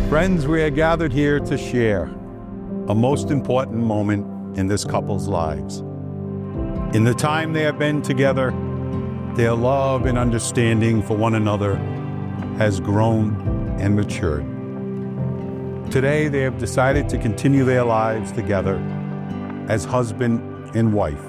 Friends, we are gathered here to share a most important moment in this couple's lives. In the time they have been together, their love and understanding for one another has grown and matured. Today, they have decided to continue their lives together as husband and wife.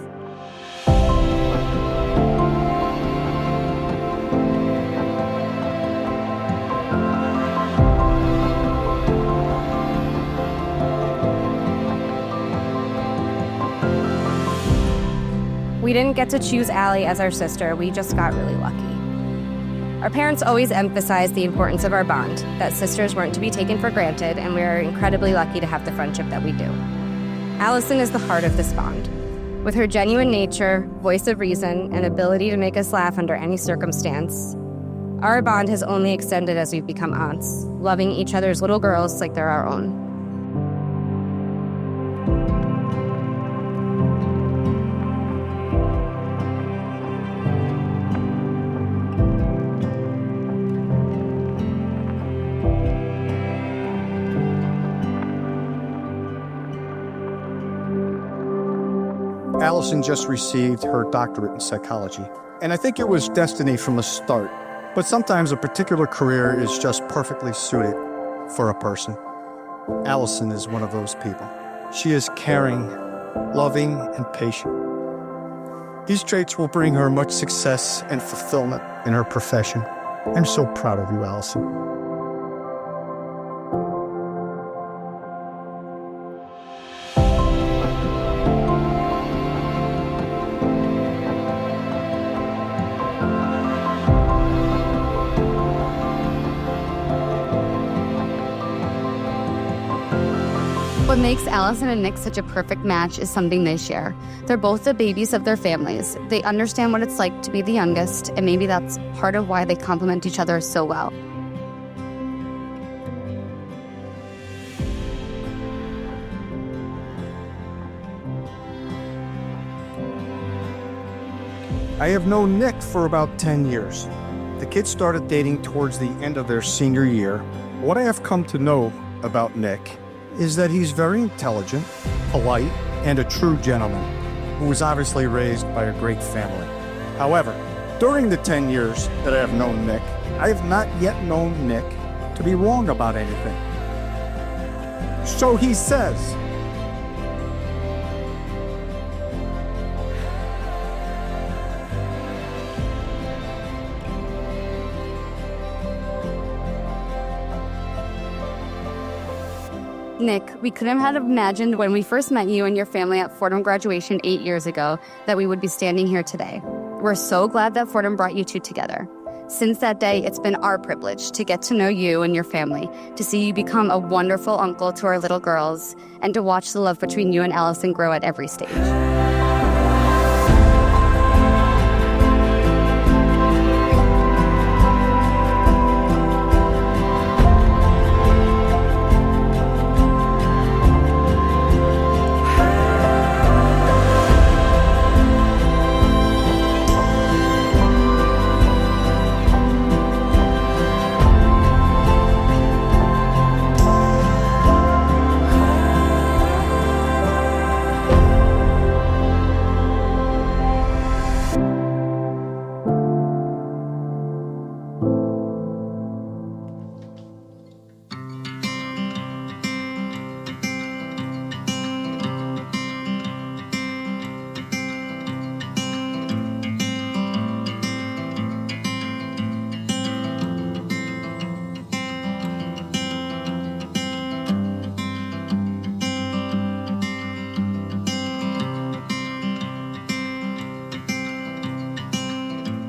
We didn't get to choose Allie as our sister, we just got really lucky. Our parents always emphasized the importance of our bond, that sisters weren't to be taken for granted, and we are incredibly lucky to have the friendship that we do. Allison is the heart of this bond. With her genuine nature, voice of reason, and ability to make us laugh under any circumstance, our bond has only extended as we've become aunts, loving each other's little girls like they're our own. Allison just received her doctorate in psychology, and I think it was destiny from the start. But sometimes a particular career is just perfectly suited for a person. Allison is one of those people. She is caring, loving, and patient. These traits will bring her much success and fulfillment in her profession. I'm so proud of you, Allison. What makes Allison and Nick such a perfect match is something they share. They're both the babies of their families. They understand what it's like to be the youngest, and maybe that's part of why they complement each other so well. I have known Nick for about 10 years. The kids started dating towards the end of their senior year. What I have come to know about Nick is that he's very intelligent, polite, and a true gentleman who was obviously raised by a great family. However, during the 10 years that I have known Nick, I have not yet known Nick to be wrong about anything. So he says. Nick, we couldn't have imagined when we first met you and your family at Fordham graduation 8 years ago that we would be standing here today. We're so glad that Fordham brought you two together. Since that day, it's been our privilege to get to know you and your family, to see you become a wonderful uncle to our little girls, and to watch the love between you and Allison grow at every stage.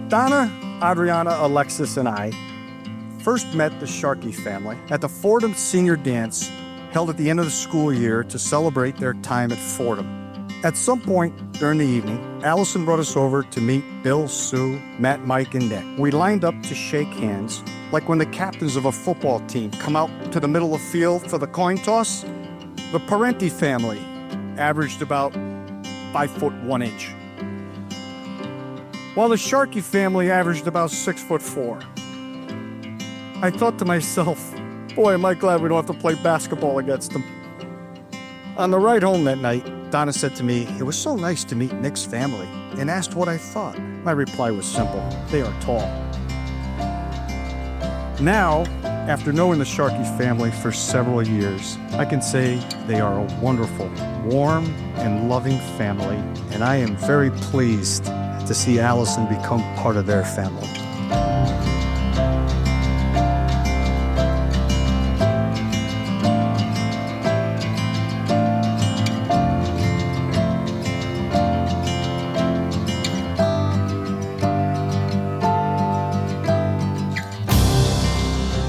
Donna, Adriana, Alexis, and I first met the Sharkey family at the Fordham Senior Dance held at the end of the school year to celebrate their time at Fordham. At some point during the evening, Allison brought us over to meet Bill, Sue, Matt, Mike, and Nick. We lined up to shake hands, like when the captains of a football team come out to the middle of the field for the coin toss. The Parenti family averaged about 5'1" while the Sharkey family averaged about 6'4". I thought to myself, Boy, am I glad we don't have to play basketball against them. On the ride home that night, Donna said to me, "It was so nice to meet Nick's family," and asked what I thought. My reply was simple: they are tall. Now, after knowing the Sharkey family for several years, I can say they are a wonderful, warm, and loving family, and I am very pleased to see Allison become part of their family.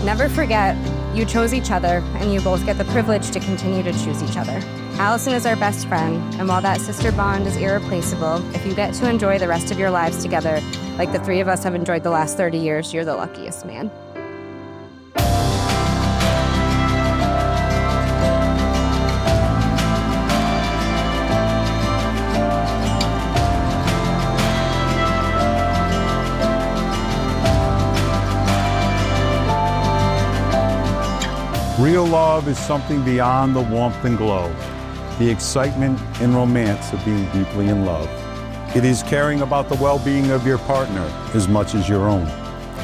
Never forget, you chose each other, and you both get the privilege to continue to choose each other. Allison is our best friend, and while that sister bond is irreplaceable, if you get to enjoy the rest of your lives together, like the three of us have enjoyed the last 30 years, you're the luckiest man. Real love is something beyond the warmth and glow, the excitement and romance of being deeply in love. It is caring about the well-being of your partner as much as your own.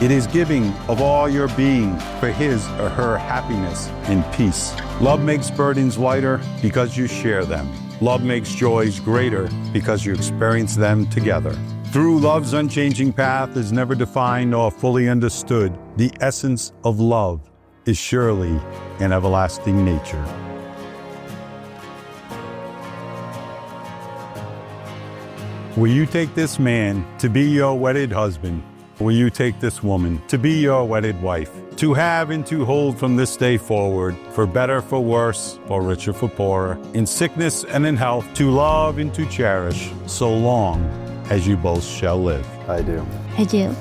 It is giving of all your being for his or her happiness and peace. Love makes burdens lighter because you share them. Love makes joys greater because you experience them together. Through love's unchanging path is never defined nor fully understood, the essence of love is surely an everlasting nature. Will you take this man to be your wedded husband? Will you take this woman to be your wedded wife? To have and to hold from this day forward, for better, for worse, for richer, for poorer, in sickness and in health, to love and to cherish, so long as you both shall live. I do. I do.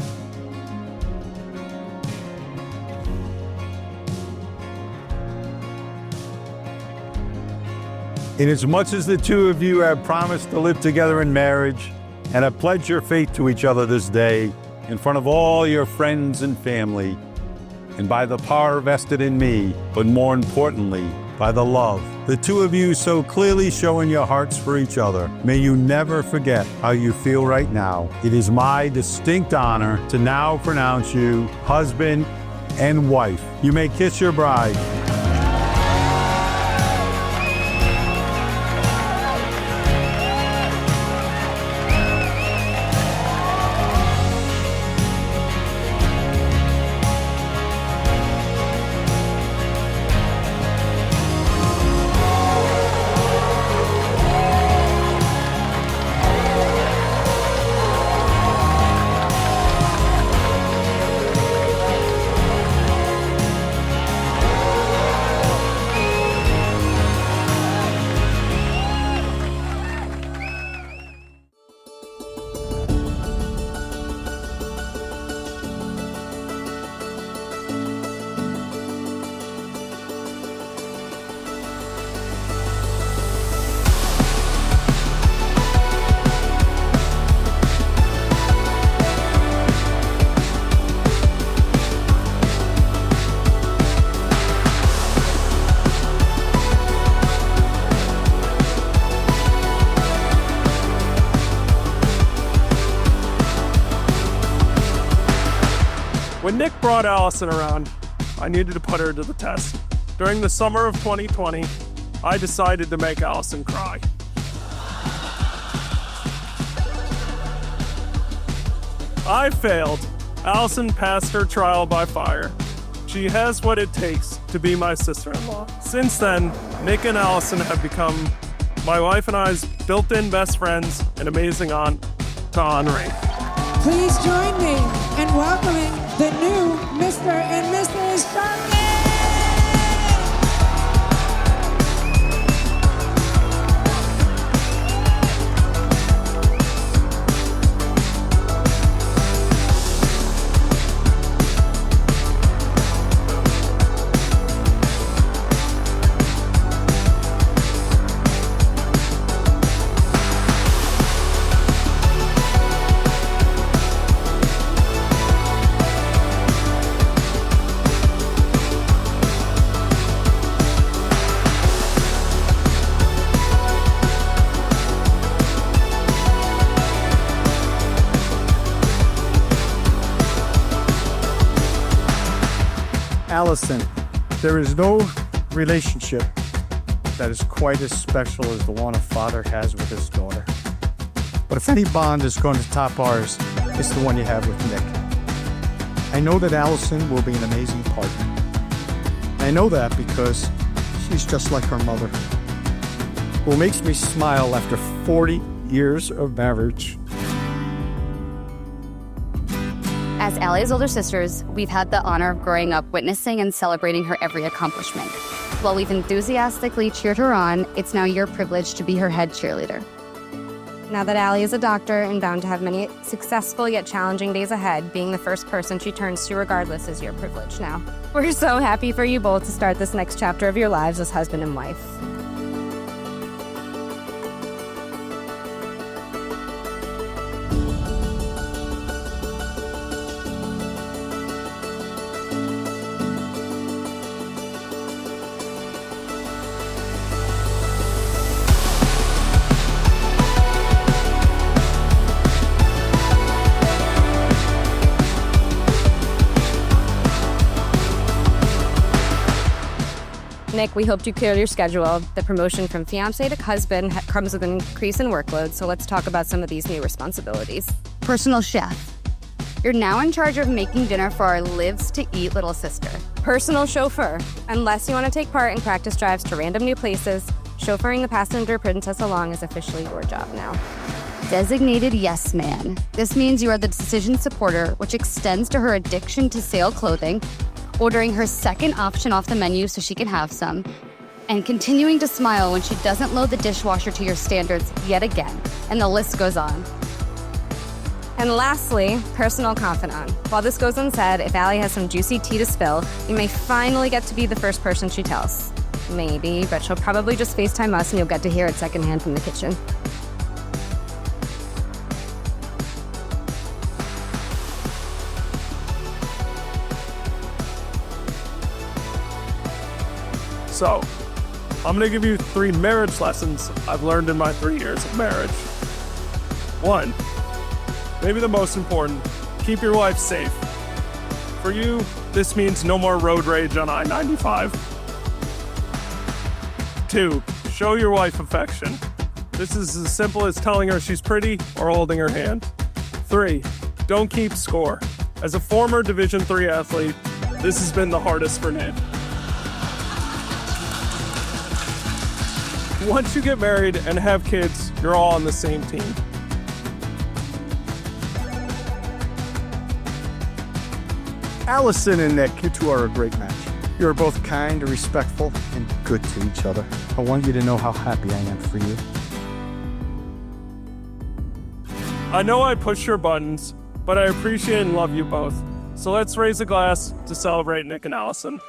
Inasmuch as the two of you have promised to live together in marriage and have pledged your faith to each other this day in front of all your friends and family, and by the power vested in me, but more importantly, by the love the two of you so clearly show in your hearts for each other, may you never forget how you feel right now. It is my distinct honor to now pronounce you husband and wife. You may kiss your bride. When Nick brought Allison around, I needed to put her to the test. During the summer of 2020, I decided to make Allison cry. I failed. Allison passed her trial by fire. She has what it takes to be my sister-in-law. Since then, Nick and Allison have become my wife and I's built-in best friends and amazing aunt to Henri. Please join me in welcoming the new Mr. and Mrs. Sharkey! Allison, there is no relationship that is quite as special as the one a father has with his daughter. But if any bond is going to top ours, it's the one you have with Nick. I know that Allison will be an amazing partner. I know that because she's just like her mother. What makes me smile after 40 years of marriage. As Allie's older sisters, we've had the honor of growing up witnessing and celebrating her every accomplishment. While we've enthusiastically cheered her on, it's now your privilege to be her head cheerleader. Now that Allie is a doctor and bound to have many successful yet challenging days ahead, being the first person she turns to regardless is your privilege now. We're so happy for you both to start this next chapter of your lives as husband and wife. Nick, we hoped you cleared your schedule. The promotion from fiancé to husband comes with an increase in workload, so let's talk about some of these new responsibilities. Personal chef. You're now in charge of making dinner for our lives-to-eat little sister. Personal chauffeur. Unless you want to take part in practice drives to random new places, chauffeuring the passenger princess along is officially your job now. Designated yes man. This means you are the decision supporter, which extends to her addiction to sale clothing, ordering her second option off the menu so she can have some, and continuing to smile when she doesn't load the dishwasher to your standards yet again, and the list goes on. And lastly, personal confidant. While this goes unsaid, if Allie has some juicy tea to spill, you may finally get to be the first person she tells. Maybe, but she'll probably just FaceTime us and you'll get to hear it secondhand from the kitchen. So, I'm gonna give you 3 marriage lessons I've learned in my 3 years of marriage. 1, maybe the most important, keep your wife safe. For you, this means no more road rage on I-95. 2, show your wife affection. This is as simple as telling her she's pretty or holding her hand. 3, don't keep score. As a former Division III athlete, this has been the hardest for Nate. Once you get married and have kids, you're all on the same team. Allison and Nick, you two are a great match. You are both kind, respectful, and good to each other. I want you to know how happy I am for you. I know I push your buttons, but I appreciate and love you both. So let's raise a glass to celebrate Nick and Allison.